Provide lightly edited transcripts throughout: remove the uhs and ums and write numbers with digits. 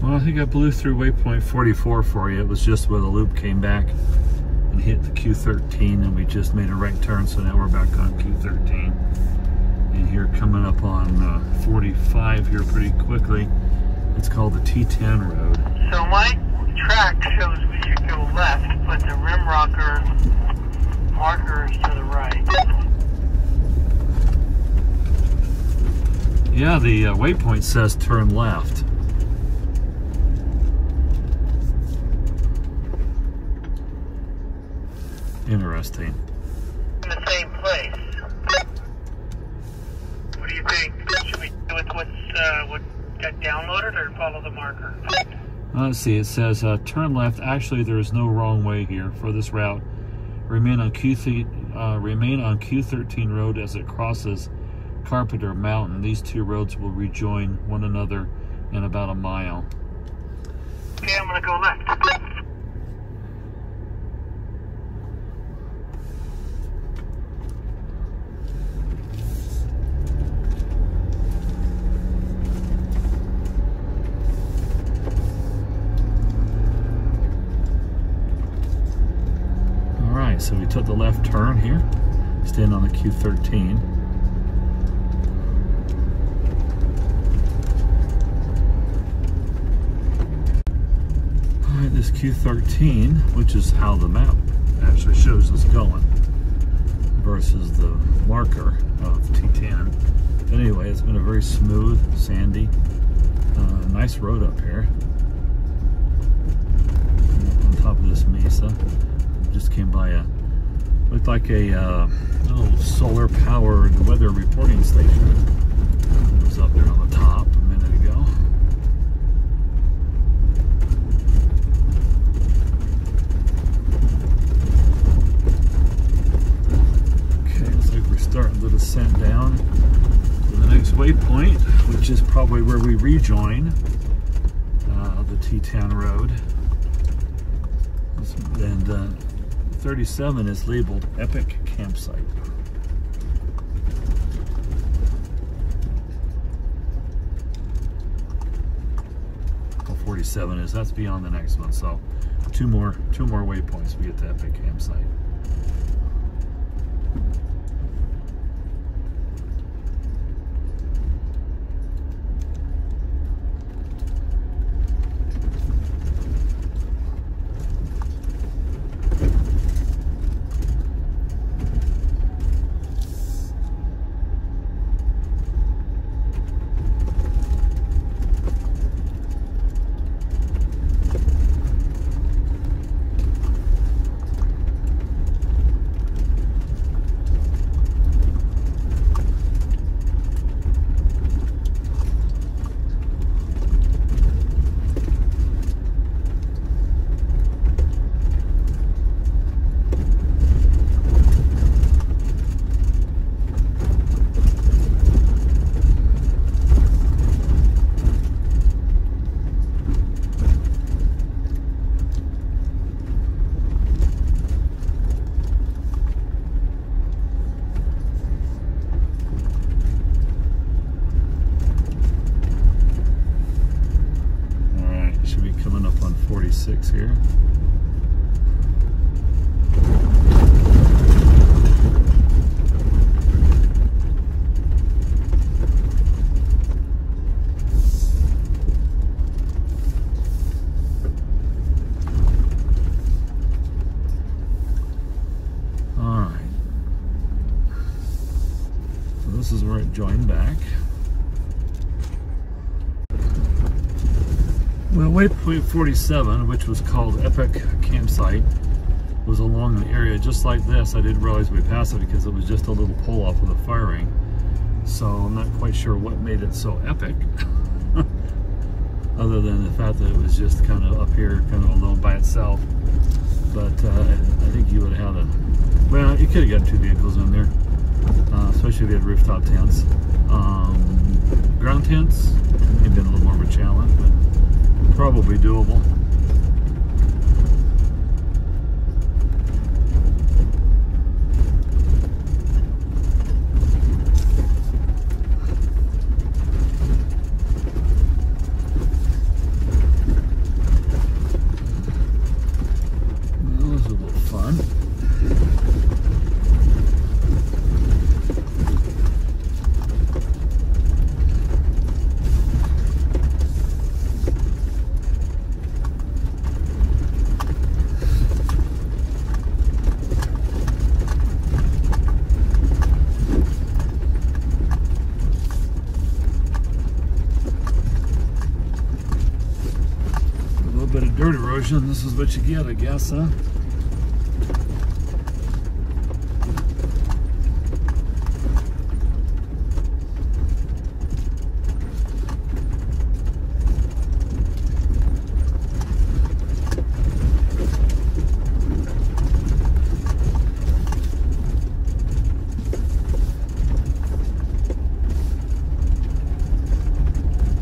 Well, I think I blew through waypoint 44 for you. It was just where the loop came back and hit the Q13, and we just made a right turn, so now we're back on Q13. And here coming up on 45 here pretty quickly. It's called the T10 road. So my track shows we should go left, but the rim rocker marker is to the right. Yeah, the waypoint says turn left. Interesting. In the same place. What do you think? Should we do with what got downloaded or follow the marker? Let's see, it says turn left. Actually, there is no wrong way here for this route. Remain on Q13 road as it crosses Carpenter Mountain. These two roads will rejoin one another in about a mile. Okay, I'm gonna go left. So we took the left turn here, staying on the Q13. All right, this Q13, which is how the map actually shows us going, versus the marker of T10. But anyway, it's been a very smooth, sandy, nice road up here. On top of this mesa. Just came by looked like a little solar powered weather reporting station. It was up there on the top a minute ago. Okay, looks like we're starting the descent down to the next waypoint, which is probably where we rejoin the T10 road. And 37 is labeled Epic Campsite. 47 is, that's beyond the next one. So two more waypoints, we get to Epic Campsite. Here. All right. So this is where it joined back. Well, waypoint 47, which was called Epic Campsite, was along an area just like this. I didn't realize we passed it because it was just a little pull-off of the firing. So I'm not quite sure what made it so epic, other than the fact that it was just kind of up here, kind of alone by itself. But I think you would have had well, you could have got two vehicles in there, especially if you had rooftop tents. Ground tents may have been a little more of a challenge, but probably doable. road erosion, this is what you get, I guess, huh?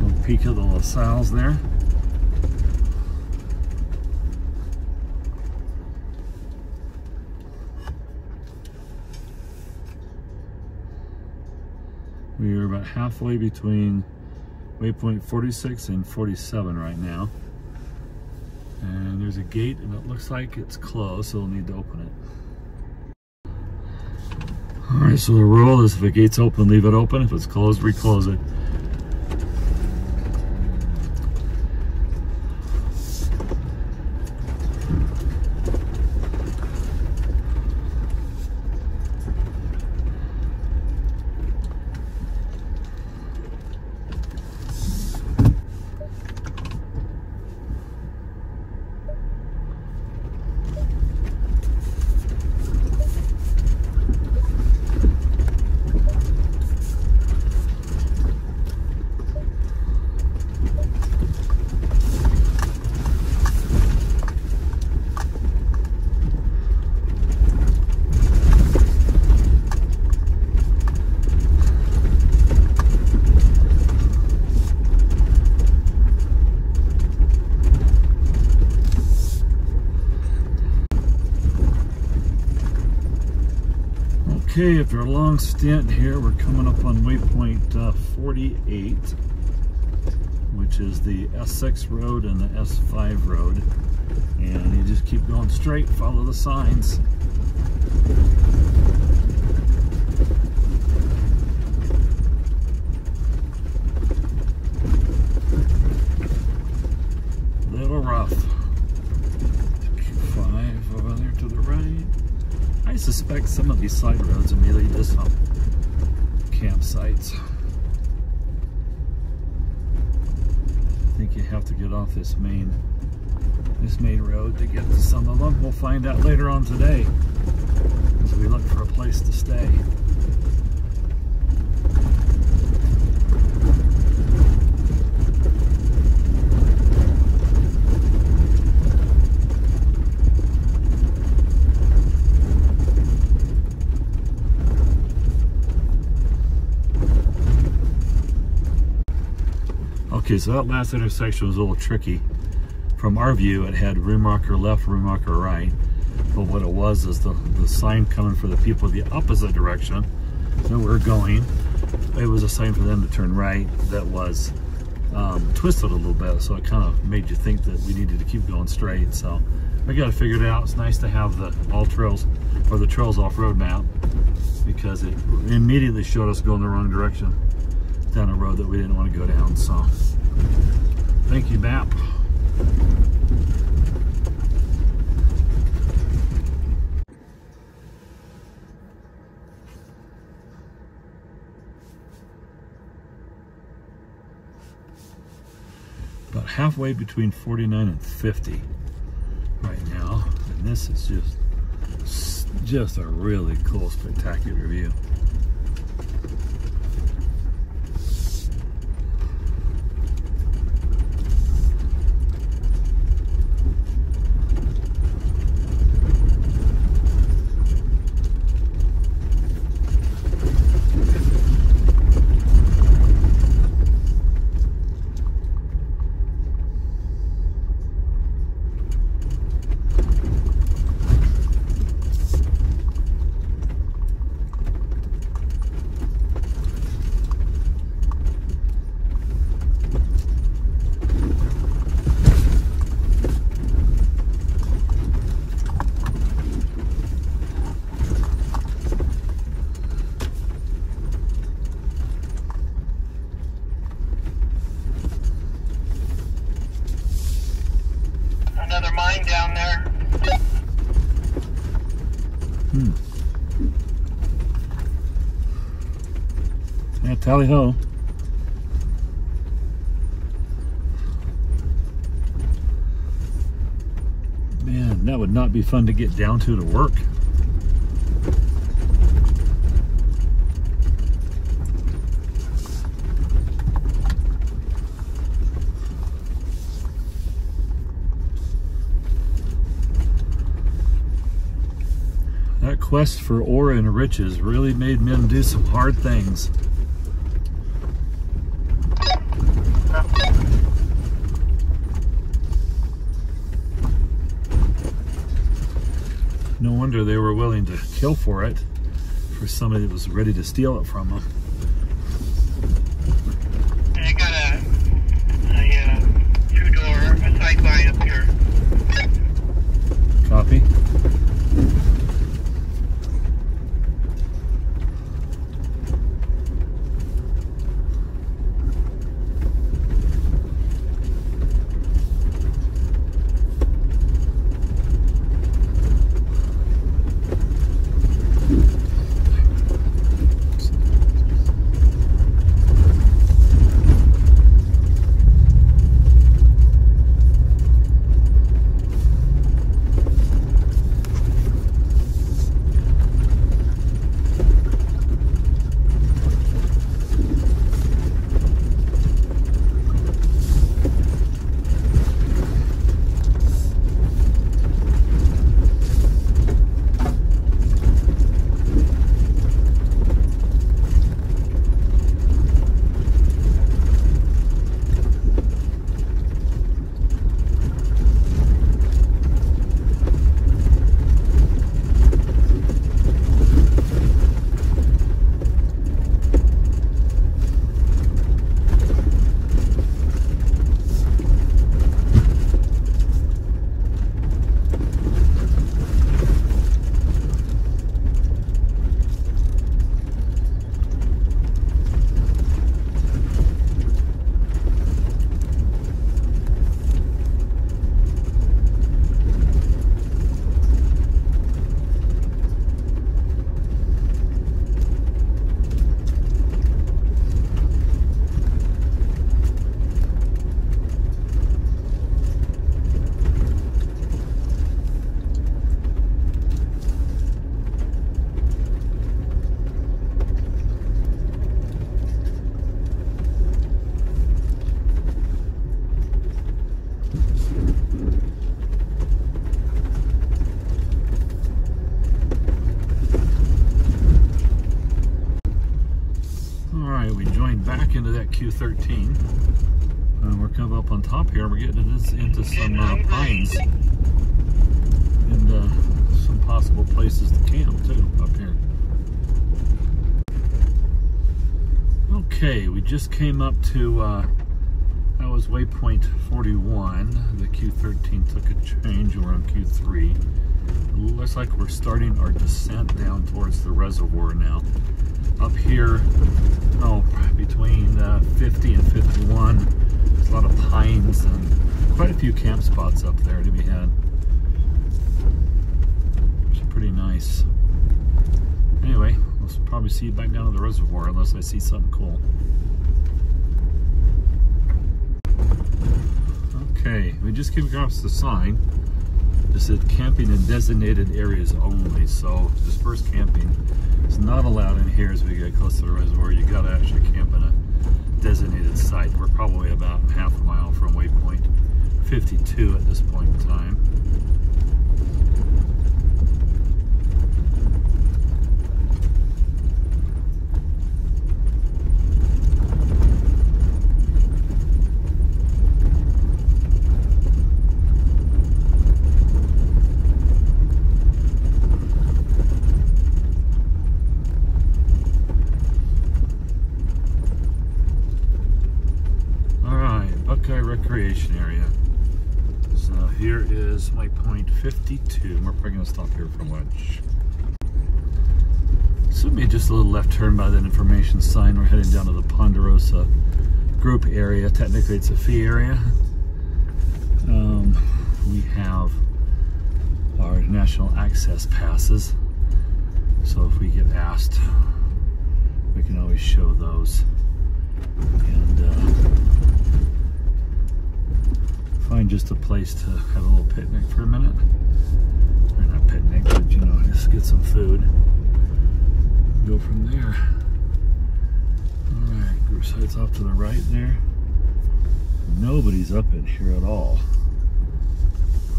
Little peek of the LaSalle's there. We are about halfway between waypoint 46 and 47 right now. And there's a gate and it looks like it's closed, so we'll need to open it. All right, so the rule is if the gate's open, leave it open. If it's closed, reclose it. Okay, after a long stint here, we're coming up on waypoint 48, which is the S6 road and the S5 road. And you just keep going straight, follow the signs. Little rough. 5 over there to the right. I suspect some of these side roads are really just some campsites. I think you have to get off this main road to get to some of them. We'll find out later on today as we look for a place to stay. Okay, so that last intersection was a little tricky. From our view, it had rim marker left, rim marker right. But what it was is the sign coming for the people the opposite direction that we're going. It was a sign for them to turn right that was twisted a little bit, so it kind of made you think that we needed to keep going straight. So we got to figure it out. It's nice to have the all trails or the trails off-road map because it immediately showed us going the wrong direction down a road that we didn't want to go down. So thank you, map. About halfway between 49 and 50 right now, and this is just a really cool, spectacular view. Another mine down there. Yeah, tally ho. And that would not be fun to get down to work. That quest for ore and riches really made men do some hard things. No wonder they were willing to kill for it, for somebody that was ready to steal it from them. I got a two-door sideline up here. Copy. Back into that Q13. We're coming up on top here. We're getting into some pines and some possible places to camp too up here. Okay, we just came up to that was waypoint 41. The Q13 took a change. We're on Q3. It looks like we're starting our descent down towards the reservoir now. Up here, between 50 and 51, there's a lot of pines and quite a few camp spots up there to be had. Which is pretty nice. Anyway, we'll probably see you back down to the reservoir unless I see something cool. Okay, we just came across the sign. It said camping in designated areas only, so dispersed camping is not allowed in here as we get close to the reservoir. You gotta actually camp in a designated site. We're probably about half a mile from waypoint 52 at this point in time. Recreation area. So here is waypoint 52. We're probably going to stop here for lunch. So we made just a little left turn by that information sign. We're heading down to the Ponderosa group area. Technically it's a fee area. We have our national access passes. So if we get asked, we can always show those. And find just just a place to have a little picnic for a minute. Or not picnic, but you know, just get some food. Go from there. Alright, group sites off to the right there. Nobody's up in here at all,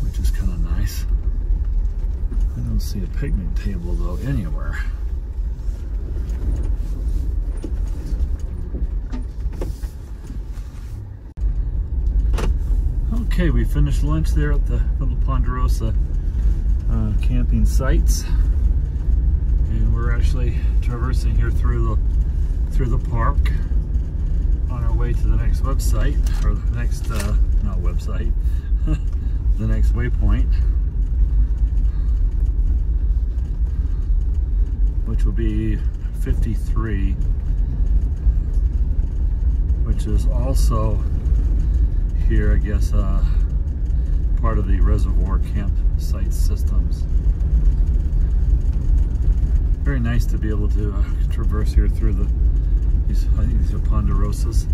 which is kind of nice. I don't see a picnic table though anywhere. Okay, we finished lunch there at the Ponderosa camping sites, and we're actually traversing here through the park on our way to the next website, or the next not website, the next waypoint, which will be 53, which is also here, I guess, part of the reservoir campsite systems. Very nice to be able to traverse here through these, I think these are Ponderosas.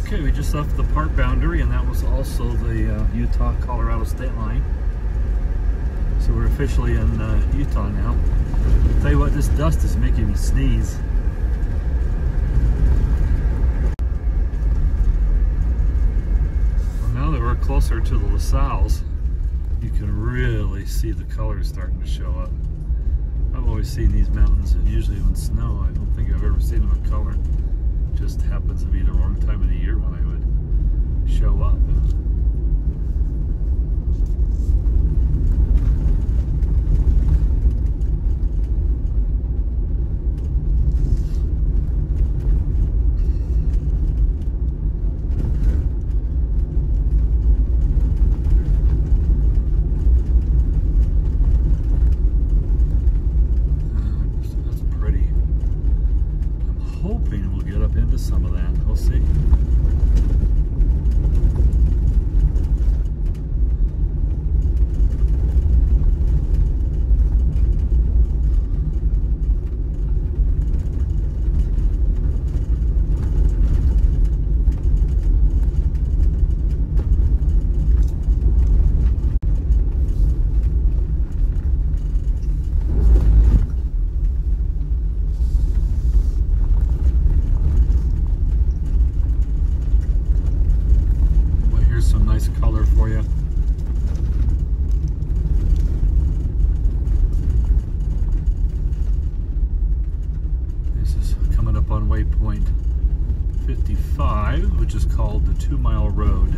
Okay, we just left the park boundary, and that was also the Utah-Colorado state line. So we're officially in Utah now. I'll tell you what, this dust is making me sneeze. Well, now that we're closer to the LaSalle's, you can really see the colors starting to show up. I've always seen these mountains, and usually when snow, I don't think I've ever seen them in color. It just happens to be the wrong time of the year when I would show up. Some of that, we'll see. Color for you. This is coming up on waypoint 55, which is called the 2 Mile Road.